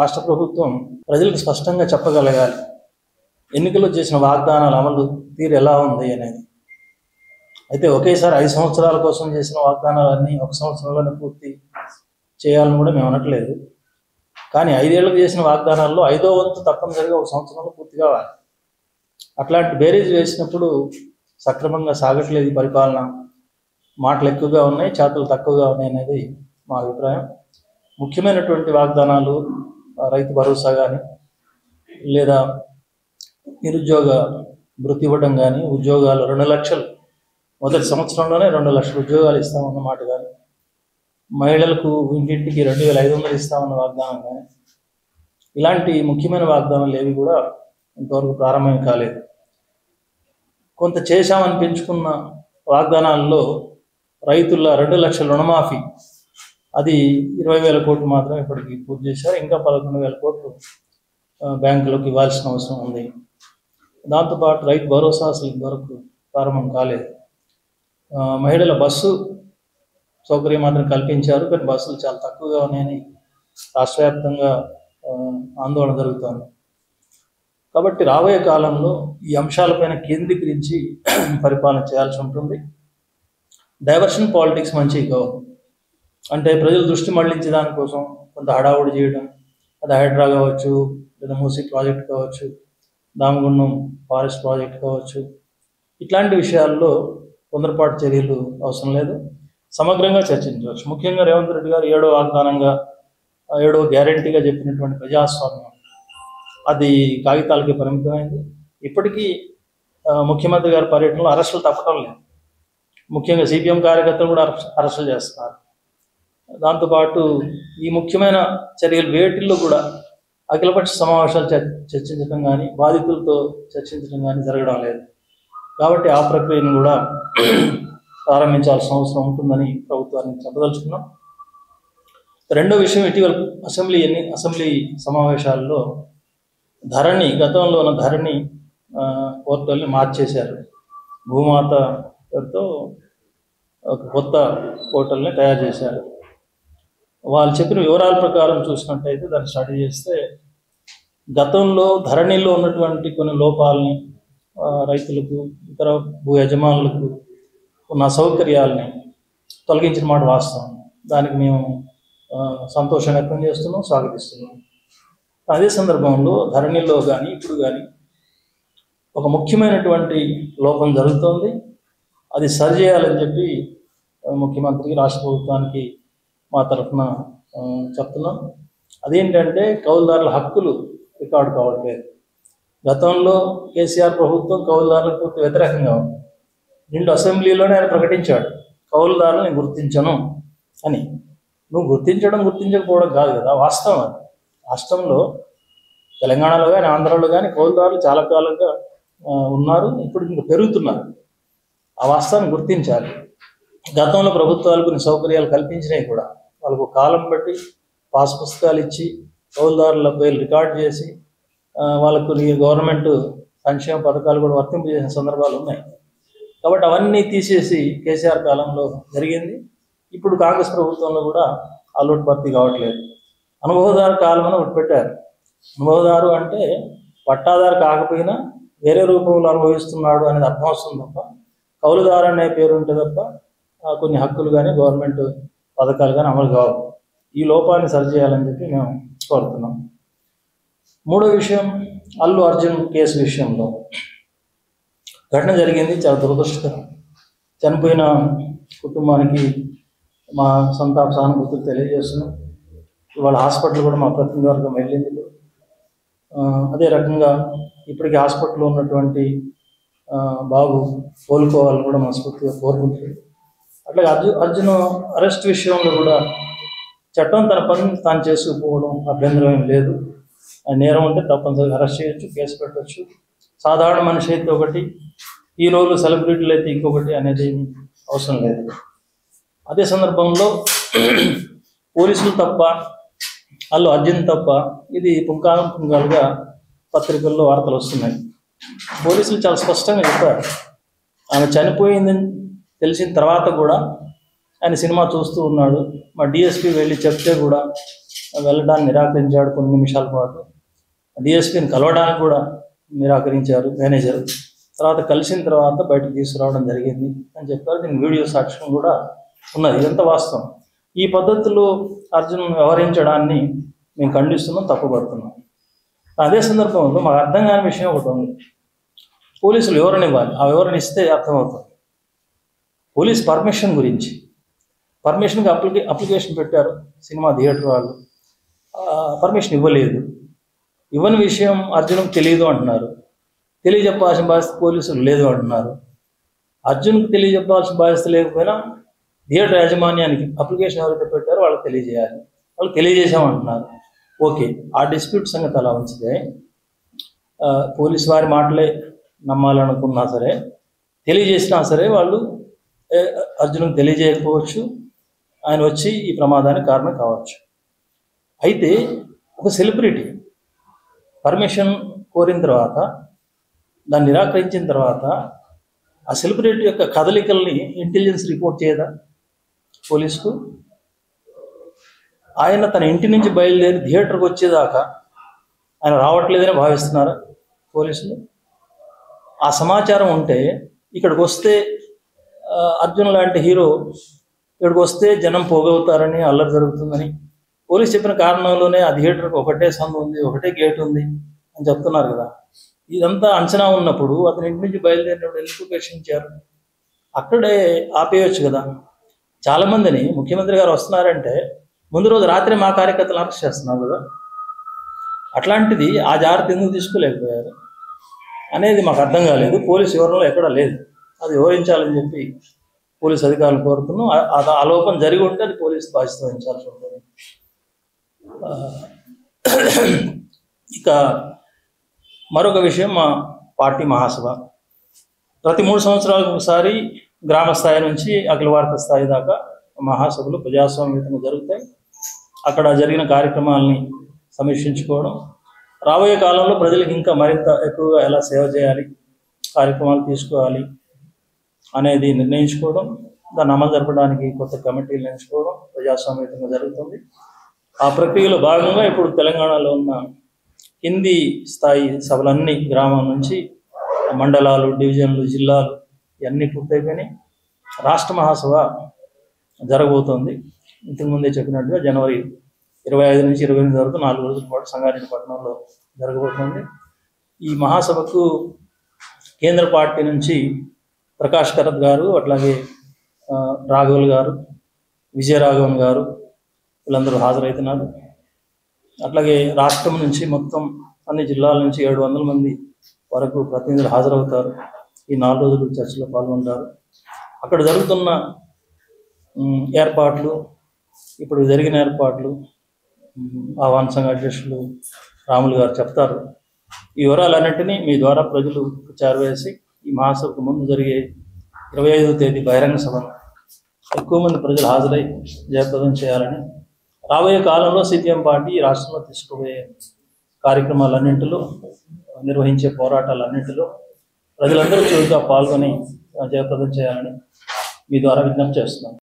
రాష్ట్ర ప్రభుత్వం ప్రజలకు స్పష్టంగా చెప్పగలగాలి ఎన్నికల్లో చేసిన వాగ్దానాల అమలు తీరు ఎలా ఉంది అనేది. అయితే ఒకేసారి 5 సంవత్సరాల కోసం చేసిన వాగ్దానాలన్నీ 1 సంవత్సరంలోనే పూర్తి చేయాలని కూడా మేము అనట్లేదు. కానీ 5 ఏళ్ళకు చేసిన వాగ్దానాల్లో 5వ వంతు తప్పనిసరిగా 1 సంవత్సరంలో పూర్తి కావాలి. అట్లాంటి బేరీజ్ వేసినప్పుడు సక్రమంగా సాగట్లేదు ఈ పరిపాలన. మాటలు ఎక్కువగా ఉన్నాయి, చేతలు తక్కువగా ఉన్నాయి అనేది మా అభిప్రాయం. ముఖ్యమైనటువంటి వాగ్దానాలు రైతు భరోసా కానీ, లేదా నిరుద్యోగ భృతి ఇవ్వడం కానీ, ఉద్యోగాలు 2 లక్షలు మొదటి సంవత్సరంలోనే 2 లక్షల ఉద్యోగాలు ఇస్తామన్న మాట కానీ, మహిళలకు ఇంటింటికి 2500 ఇస్తామన్న వాగ్దానం కానీ, ఇలాంటి ముఖ్యమైన వాగ్దానాలు ఏవి కూడా ఇంతవరకు ప్రారంభం కాలేదు. కొంత చేశామని పెంచుకున్న వాగ్దానాల్లో రైతుల 2 లక్షల రుణమాఫీ అది 20,000 కోట్లు మాత్రమే ఇప్పటికి పూర్తి చేశారు. ఇంకా 11,000 కోట్లు బ్యాంకులకు ఇవ్వాల్సిన అవసరం ఉంది. దాంతోపాటు రైతు భరోసా అసలు ఇంతవరకు ప్రారంభం కాలేదు. మహిళల బస్సు సౌకర్యం మాత్రం కల్పించారు, కానీ బస్సులు చాలా తక్కువగా ఉన్నాయని రాష్ట్ర వ్యాప్తంగా ఆందోళన జరుగుతోంది. కాబట్టి రాబోయే కాలంలో ఈ అంశాలపైన కేంద్రీకరించి పరిపాలన చేయాల్సి ఉంటుంది. డైవర్షన్ పాలిటిక్స్ మంచివి కావు. అంటే ప్రజల దృష్టి మళ్లించే దానికోసం కొంత హడావుడి చేయడం, అది హైడ్రా కావచ్చు, లేదా మూసీ ప్రాజెక్ట్ కావచ్చు, దామగుండం ఫారెస్ట్ ప్రాజెక్ట్ కావచ్చు, ఇట్లాంటి విషయాల్లో తొందరపాటు చర్యలు అవసరం లేదు. సమగ్రంగా చర్చించవచ్చు. ముఖ్యంగా రేవంత్ రెడ్డి గారు 7వ వాగ్దానంగా 7వ గ్యారంటీగా చెప్పినటువంటి ప్రజాస్వామ్యం అది కాగితాలకి పరిమితమైంది. ఇప్పటికీ ముఖ్యమంత్రి గారి పర్యటనలో అరెస్టులు తప్పటం లేదు. ముఖ్యంగా సిపిఎం కార్యకర్తలు కూడా అరెస్టులు చేస్తున్నారు. దాంతోపాటు ఈ ముఖ్యమైన చర్యలు వేటిల్లో కూడా అఖిలపక్ష సమావేశాలు చర్చించడం కానీ, బాధితులతో చర్చించడం కానీ జరగడం లేదు. కాబట్టి ఆ ప్రక్రియను కూడా ప్రారంభించాల్సిన అవసరం ఉంటుందని ప్రభుత్వానికి చెప్పదలుచుకున్నాం. రెండో విషయం, ఇటీవల అసెంబ్లీ సమావేశాల్లో గతంలో ఉన్న ధరణి పోర్టల్ని మార్చేశారు. భూమాత పేరుతో ఒక కొత్త పోర్టల్ని తయారు చేశారు. వాళ్ళు చెప్పిన వివరాల ప్రకారం చూసినట్టయితే, దాన్ని స్టడీ చేస్తే గతంలో ధరణిలో ఉన్నటువంటి కొన్ని లోపాలని, రైతులకు ఇతర భూ యజమానులకు ఉన్న అసౌకర్యాలని తొలగించిన మాట వాస్తవం. దానికి మేము సంతోషం వ్యక్తం చేస్తున్నాం, స్వాగతిస్తున్నాం. అదే సందర్భంలో ధరణిలో కానీ ఇప్పుడు కానీ ఒక ముఖ్యమైనటువంటి లోపం జరుగుతోంది. అది సరిచేయాలని చెప్పి ముఖ్యమంత్రికి, రాష్ట్ర ప్రభుత్వానికి మా తరఫున చెప్తున్నాం. అదేంటంటే కౌలుదారుల హక్కులు రికార్డు కావట్లేదు. గతంలో కేసీఆర్ ప్రభుత్వం కౌలుదారులకు పూర్తి వ్యతిరేకంగా ఉంది. 2 అసెంబ్లీలోనే ఆయన ప్రకటించాడు, కౌలుదారులను గుర్తించను అని. నువ్వు గుర్తించకపోవడం కాదు కదా, వాస్తవం అది. రాష్ట్రంలో తెలంగాణలో కానీ ఆంధ్రాలో కానీ కౌలుదారులు చాలా కాలంగా ఉన్నారు, ఇప్పుడు ఇంకా పెరుగుతున్నారు. ఆ వాస్తవాన్ని గుర్తించాలి. గతంలో ప్రభుత్వాలు కొన్ని సౌకర్యాలు కల్పించినాయి కూడా. వాళ్ళకు కాలం బట్టి పాస్ పుస్తకాలు ఇచ్చి కౌలుదారుల పేర్లు రికార్డు చేసి వాళ్ళకు గవర్నమెంట్ సంక్షేమ పథకాలు కూడా వర్తింపజేసిన సందర్భాలు ఉన్నాయి. కాబట్టి అవన్నీ తీసేసి కేసీఆర్ కాలంలో జరిగింది. ఇప్పుడు కాంగ్రెస్ ప్రభుత్వంలో కూడా అలవాటు భర్తీ కావట్లేదు. అనుభవదారు కాలం అని ఒకటి పెట్టారు. అనుభవదారు అంటే పట్టాదారు కాకపోయినా వేరే రూపంలో అనుభవిస్తున్నాడు అనేది అర్థం వస్తుంది తప్ప, కౌలుదారు అనే పేరు ఉంటే తప్ప కొన్ని హక్కులు కానీ గవర్నమెంట్ పథకాలు కానీ అమలు కావు. ఈ లోపాన్ని సరిచేయాలని చెప్పి మేము కోరుతున్నాం. మూడో విషయం, అల్లు అర్జున్ కేసు విషయంలో ఘటన జరిగింది, చాలా దురదృష్టకరం. చనిపోయిన కుటుంబానికి మా సంతాప సానుభూతులు తెలియజేస్తున్నాం. ఇవాళ హాస్పిటల్ కూడా మా ప్రతినిధి వర్గం వెళ్ళింది. అదే రకంగా ఇప్పటికీ హాస్పిటల్లో ఉన్నటువంటి బాబు కోలుకోవాలని కూడా మనస్ఫూర్తిగా కోరుకుంటుంది. అట్లాగే అర్జున్ అరెస్ట్ విషయంలో కూడా చట్టం తన పని తాను చేసుకుపోవడం అభ్యంతరం ఏం లేదు. నేరం ఉంటే తప్పనిసరిగా అరెస్ట్ చేయొచ్చు, కేసు పెట్టవచ్చు. సాధారణ మనిషి అయితే ఒకటి, హీరోలు సెలబ్రిటీలు అయితే ఇంకొకటి అనేది అవసరం లేదు. అదే సందర్భంలో పోలీసులు తప్ప, అల్లు అర్జున్ తప్ప, ఇది పుంగాలుగా పత్రికల్లో వార్తలు వస్తున్నాయి. పోలీసులు చాలా స్పష్టంగా చెప్పారు, ఆమె చనిపోయిందని తెలిసిన తర్వాత కూడా ఆయన సినిమా చూస్తూ ఉన్నాడు. మా డిఎస్పీ వెళ్ళి చెప్తే కూడా వెళ్ళడానికి నిరాకరించాడు కొన్ని నిమిషాల పాటు. డిఎస్పీని కలవడానికి కూడా నిరాకరించారు మేనేజర్. తర్వాత కలిసిన తర్వాత బయటకు తీసుకురావడం జరిగింది అని చెప్పారు. దీనికి వీడియో సాక్ష్యం కూడా ఉన్నది. ఇదంతా వాస్తవం. ఈ పద్ధతిలో అర్జున్ వ్యవహరించడాన్ని మేము ఖండిస్తున్నాం, తప్పుపడుతున్నాం. అదే సందర్భంలో మాకు అర్థం కాని విషయం ఒకటి ఉంది. పోలీసులు వివరణ ఇవ్వాలి. ఆ వివరణ ఇస్తే అర్థమవుతుంది. పోలీస్ పర్మిషన్ గురించి, పర్మిషన్కి అప్లికేషన్ పెట్టారు సినిమా థియేటర్ వాళ్ళు, పర్మిషన్ ఇవ్వలేదు. ఇవ్వని విషయం అర్జున్కి తెలియదు అంటున్నారు. తెలియజెప్పాల్సిన బాధ్యత పోలీసులు లేదు అంటున్నారు. అర్జున్కి తెలియజెప్పాల్సిన బాధ్యత లేకపోయినా థియేటర్ యాజమాన్యానికి అప్లికేషన్ ఎవరైతే పెట్టారో వాళ్ళకి తెలియజేయాలి. వాళ్ళు తెలియజేసామంటున్నారు. ఓకే, ఆ డిస్ప్యూట్ సంగతి అలా ఉంచితే పోలీసు వారి మాటలే నమ్మాలనుకున్నా సరే, తెలియజేసినా సరే వాళ్ళు అర్జున్కి తెలియజేయకపోవచ్చు, ఆయన వచ్చి ఈ ప్రమాదానికి కారణం కావచ్చు. అయితే ఒక సెలబ్రిటీ పర్మిషన్ కోరిన తర్వాత దాన్ని నిరాకరించిన తర్వాత ఆ సెలబ్రిటీ యొక్క కదలికల్ని ఇంటెలిజెన్స్ రిపోర్ట్ చేయదా పోలీసుకు? ఆయన తన ఇంటి నుంచి బయలుదేరి థియేటర్కి వచ్చేదాకా ఆయన రావట్లేదని భావిస్తున్నారా పోలీసులు? ఆ సమాచారం ఉంటే ఇక్కడికి వస్తే అర్జున్ లాంటి హీరో ఇక్కడికి వస్తే జనం పోగవుతారని, అల్లరి జరుగుతుందని పోలీసు చెప్పిన కారణంలోనే ఆ థియేటర్కి ఒకటే సందు ఉంది, ఒకటే గేట్ ఉంది అని చెప్తున్నారు కదా. ఇదంతా అంచనా ఉన్నప్పుడు అతని ఇంటి నుంచి బయలుదేరినప్పుడు ఎందుకు ఉపేక్షించారు? అక్కడే ఆపేయచ్చు కదా. చాలామందిని ముఖ్యమంత్రి గారు వస్తున్నారంటే ముందు రోజు రాత్రి మా కార్యకర్తలు అరెస్ట్ చేస్తున్నారు కదా. అట్లాంటిది ఆ జాగ్రత్త ఎందుకు తీసుకోలేకపోయారు అనేది మాకు అర్థం కాలేదు. పోలీసు వివరణలో ఎక్కడా లేదు. అది వివరించాలని చెప్పి పోలీసు అధికారులు కోరుతున్నాం. ఆ లోపం జరిగి ఉంటే అది పోలీసు బాధ్యత వహించాల్సి ఉంటుంది. ఇక మరొక విషయం, మా పార్టీ మహాసభ ప్రతి 3 సంవత్సరాలకు ఒకసారి గ్రామ స్థాయి నుంచి అఖిల భారత స్థాయి దాకా మహాసభలు ప్రజాస్వామ్యంగా జరుగుతాయి. అక్కడ జరిగిన కార్యక్రమాలని సమీక్షించుకోవడం, రాబోయే కాలంలో ప్రజలకు ఇంకా మరింత ఎక్కువగా ఎలా సేవ చేయాలి, కార్యక్రమాలు తీసుకోవాలి అనేది నిర్ణయించుకోవడం, దాన్ని అమలు జరపడానికి కొత్త కమిటీలు నియమించుకోవడం ప్రజాస్వామ్యంగా జరుగుతుంది. ఆ ప్రక్రియలో భాగంగా ఇప్పుడు తెలంగాణలో ఉన్న కింది స్థాయి సభలన్నీ గ్రామం నుంచి మండలాలు, డివిజన్లు, జిల్లాలు ఇవన్నీ పూర్తయిపోయినాయి. రాష్ట్ర మహాసభ జరగబోతోంది. ఇంతకుముందే చెప్పినట్టుగా జనవరి 25 నుంచి 28 వరకు 4 రోజుల పాటు సంగారెడ్డి పట్టణంలో జరగబోతోంది. ఈ మహాసభకు కేంద్ర పార్టీ నుంచి ప్రకాష్ కరత్ గారు, అట్లాగే రాఘవల్ గారు, విజయరాఘవన్ గారు వీళ్ళందరూ హాజరవుతున్నారు. అట్లాగే రాష్ట్రం నుంచి మొత్తం అన్ని జిల్లాల నుంచి 700 మంది వరకు ప్రతినిధులు హాజరవుతారు. ఈ 4 రోజులు చర్చలో పాల్గొంటారు. అక్కడ జరుగుతున్న ఏర్పాట్లు, ఇప్పుడు జరిగిన ఏర్పాట్లు ఆహ్వాన సంఘ అధ్యక్షులు రాములు గారు చెప్తారు. ఈ వివరాలన్నింటినీ మీ ద్వారా ప్రజలు చేరవేసి ఈ మహాసభకు ముందు జరిగే 25వ తేదీ బహిరంగ సభను ఎక్కువ మంది ప్రజలు హాజరై జయప్రదం చేయాలని, రాబోయే కాలంలో సిపిఎం పార్టీ రాష్ట్రంలో తీసుకుపోయే కార్యక్రమాలన్నింటిలో, నిర్వహించే పోరాటాలన్నింటిలో ప్రజలందరూ చురుగ్గా పాల్గొని జయప్రదం చేయాలని మీ ద్వారా విజ్ఞప్తి చేస్తున్నాను.